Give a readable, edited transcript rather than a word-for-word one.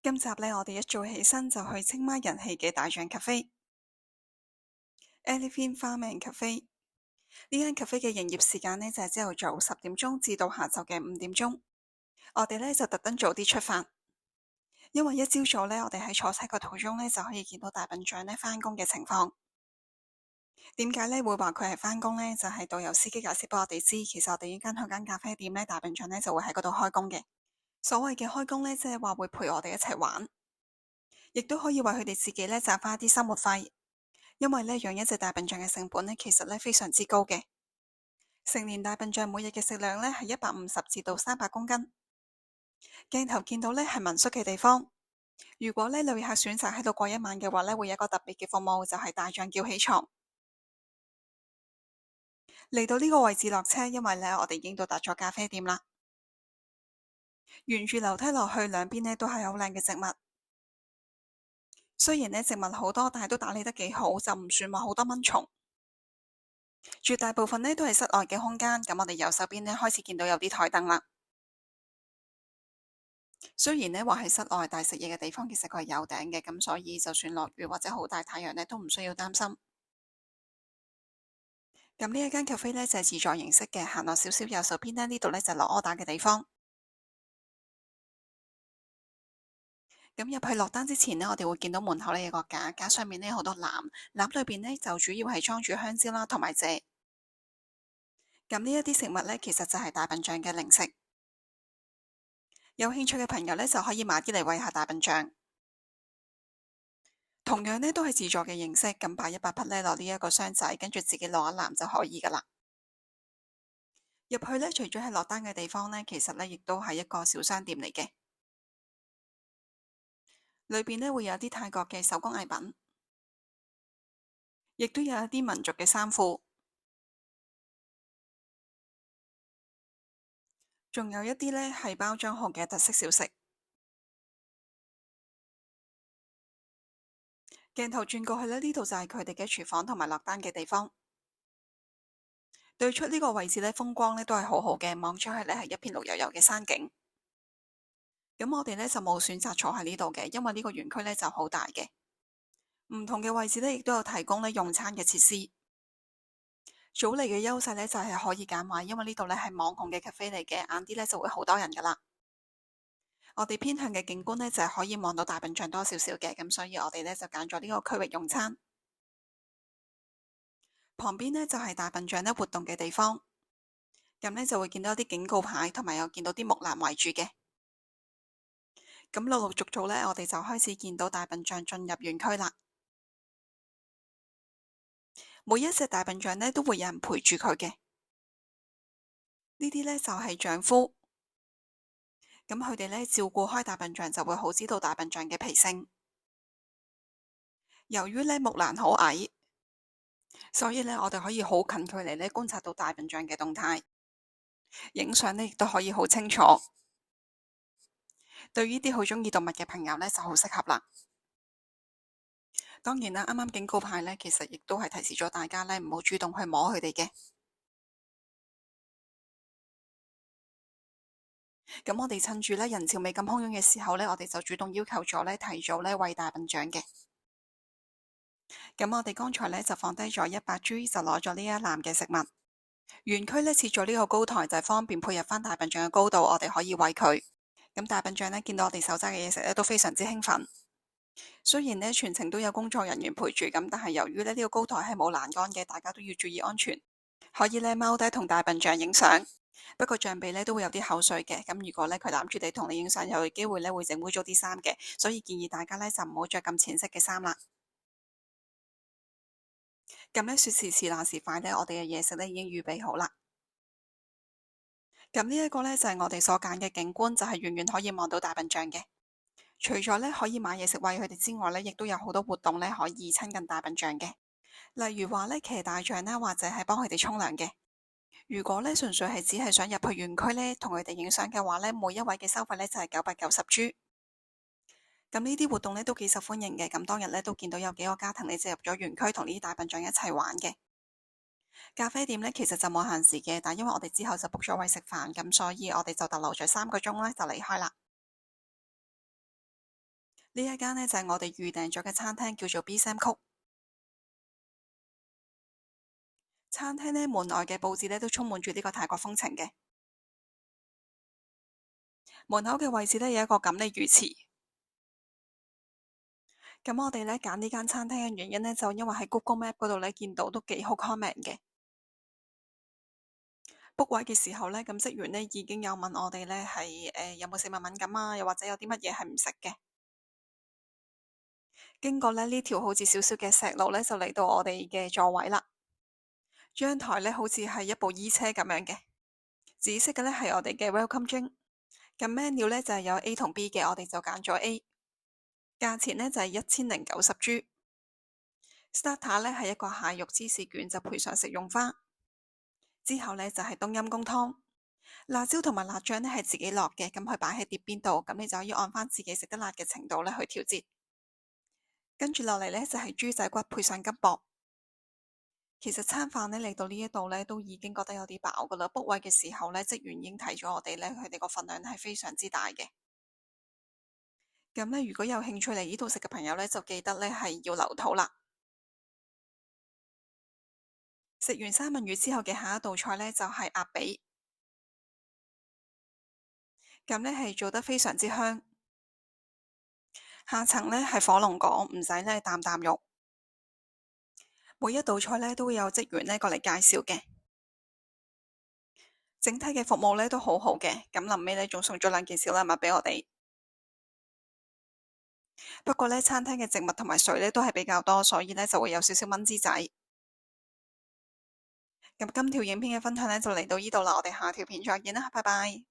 今集呢，我哋一早起身就去清邁人氣嘅大象咖啡 Elephant Farming Cafe。呢間咖啡嘅營業時間呢，就係朝頭早10點鐘至到下晝嘅5點鐘。我哋呢就特登早啲出發，因為一朝早呢，我哋喺坐車嘅途中呢，就可以見到大笨象呢返工嘅情況。點解呢會話佢係返工呢？就係導遊司機解釋俾我哋知，其實我哋依間去間咖啡店呢，大笨象呢就會喺嗰度開工嘅。所謂嘅開工呢，即係話會陪我哋一齊玩，亦都可以為佢哋自己呢賺返一啲生活費。因為呢養一隻大笨象嘅成本呢，其實呢非常之高嘅。成年大笨象每日嘅食量呢係150至到300公斤。鏡頭見到呢係民宿嘅地方，如果呢旅客選擇喺度過一晚嘅話呢，會有一個特別嘅服務，就係大象叫起床。嚟到呢個位置落車，因為呢我哋已經到達咗咖啡店啦。沿住樓梯落去，兩邊呢都係好靚嘅植物。雖然呢植物好多，但係都打理得幾好，就唔算話好多蚊蟲。絕大部分呢都係室外嘅空間，咁我哋右手邊呢開始見到有啲台凳啦。雖然呢話係室外，但係食嘢嘅地方其實佢係有頂嘅，咁所以就算落雨或者好大太陽呢，都唔需要擔心。咁呢一間咖啡呢，就係自助形式嘅，行落少少右手邊呢度呢就係落 order 嘅地方。咁入去落單之前呢，我哋會見到門口呢有個架，架上面呢有好多籃，籃裏邊呢就主要係裝住香蕉啦同埋蔗。咁呢一啲食物呢，其實就係大笨象嘅零食。有興趣嘅朋友呢，就可以買啲嚟餵下大笨象。同樣呢，都係自助嘅形式，咁擺100匹呢落呢一個箱仔，跟住自己攞一籃就可以噶啦。入去呢，除咗係落單嘅地方呢，其實呢亦都係一個小商店嚟嘅。裏邊呢會有啲泰國嘅手工藝品，亦都有一啲民族嘅衫褲，仲有一啲呢係包裝好嘅特色小食。鏡頭轉過去呢，呢度就係佢哋嘅廚房同埋落單嘅地方。對出呢個位置呢，風光呢都係好好嘅，望出去呢係一片綠油油嘅山景。咁我哋呢就冇選擇坐喺呢度嘅，因為呢個園區呢就好大嘅，唔同嘅位置呢亦都有提供呢用餐嘅設施。早嚟嘅優勢呢就係可以揀位，因為呢度呢係網紅嘅咖啡嚟嘅，晏啲呢就會好多人噶啦。我哋偏向嘅景觀呢就係可以望到大笨象多少少嘅，咁所以我哋呢就揀咗呢個區域用餐。旁邊呢就係大笨象呢活動嘅地方，咁呢就會見到一啲警告牌，同埋有見到啲木欄圍住嘅。咁陸陸續續呢，我哋就開始見到大笨象進入園區啦。每一隻大笨象呢都會有人陪住佢嘅，呢啲呢就係丈夫。咁佢哋呢照顧開大笨象，就會好知道大笨象嘅脾性。由於呢木欄好矮，所以呢我哋可以好近距離呢觀察到大笨象嘅動態，影相呢亦都可以好清楚。對於啲好中意動物嘅朋友呢，就好適合啦。當然啦，啱啱警告牌呢，其實亦都係提示咗大家呢唔好主動去摸佢哋嘅。咁我哋趁住呢人潮未咁洶湧嘅時候呢，我哋就主動要求咗呢提早呢餵大笨象嘅。咁我哋剛才呢就放低咗100G，就攞咗呢一籃嘅食物。園區呢設咗呢個高台，就係方便配合翻大笨象嘅高度，我哋可以餵佢。咁大笨象呢見到我哋手揸嘅嘢食呢，都非常之興奮。雖然呢全程都有工作人員陪住，咁但係由於呢個高台係冇欄杆嘅，大家都要注意安全。可以呢踎低同大笨象影相，不過象鼻呢都會有啲口水嘅。咁如果呢佢攬住你同你影相，有機會呢會整污咗啲衫嘅，所以建議大家呢就唔好着咁淺色嘅衫啦。咁呢說時遲那時快呢，我哋嘅嘢食呢已經預備好啦。咁呢一個呢，就係我哋所揀嘅景觀，就係遠遠可以望到大笨象嘅。除咗呢可以買嘢食餵佢哋之外呢，亦都有好多活動呢可以親近大笨象嘅。例如話呢騎大象啦，或者係幫佢哋沖涼嘅。如果呢純粹係只係想入去園區呢同佢哋影相嘅話呢，每一位嘅收費呢就係990G。咁呢啲活動呢都幾受歡迎嘅。咁當日呢都見到有幾個家庭呢就入咗園區同呢啲大笨象一齊玩嘅。咖啡店呢其實就冇限時嘅，但因為我哋之後就 book 咗位食飯，咁所以我哋就逗留咗3個鐘呢就離開啦。呢一間呢，就係我哋預訂咗嘅餐廳，叫做 B Sam Cook。餐廳呢，門外嘅佈置呢，都充滿住呢個泰國風情嘅。門口嘅位置呢，有一個錦鯉魚池。咁我哋呢揀呢間餐廳嘅原因呢，就因為喺 Google Map 嗰度呢見到都幾好 comment 嘅。book 位嘅時候呢，咁職員呢已經有問我哋呢係有冇食物敏感啊，又或者有啲乜嘢係唔食嘅。經過呢條好似少少嘅石路呢，就嚟到我哋嘅座位啦。張台呢好似係一部衣車咁樣嘅，紫色嘅呢係我哋嘅 welcome drink。咁 menu 呢就係有 A 同 B 嘅，我哋就揀咗 A。價錢呢就係1090銖。starter 呢係一個蟹肉芝士卷，就配上食用花。之後呢就係冬陰功湯，辣椒同埋辣醬呢係自己落嘅，咁佢擺喺碟邊度，咁你就可以按翻自己食得辣嘅程度呢去調節。跟住落嚟呢就係豬仔骨配上金箔。其實餐飯呢嚟到呢一度呢都已經覺得有啲飽噶啦。book位嘅時候呢，職員已經睇咗我哋呢，佢哋個份量係非常之大嘅。咁呢，如果有興趣嚟呢度食嘅朋友呢，就記得呢係要留肚啦。食完三文魚之後嘅下一道菜呢，就係鴨髀。咁呢係做得非常之香。下層呢係火龍果，唔使呢啖啖肉。每一道菜呢都會有職員呢過嚟介紹嘅。整體嘅服務呢都好好嘅。咁臨尾呢仲送咗2件小禮物俾我哋。不過呢，餐廳嘅植物同埋水呢都係比較多，所以呢就會有少少蚊滋仔。咁今條影片嘅分享呢就嚟到呢度啦，我哋下條片再見啦，拜拜。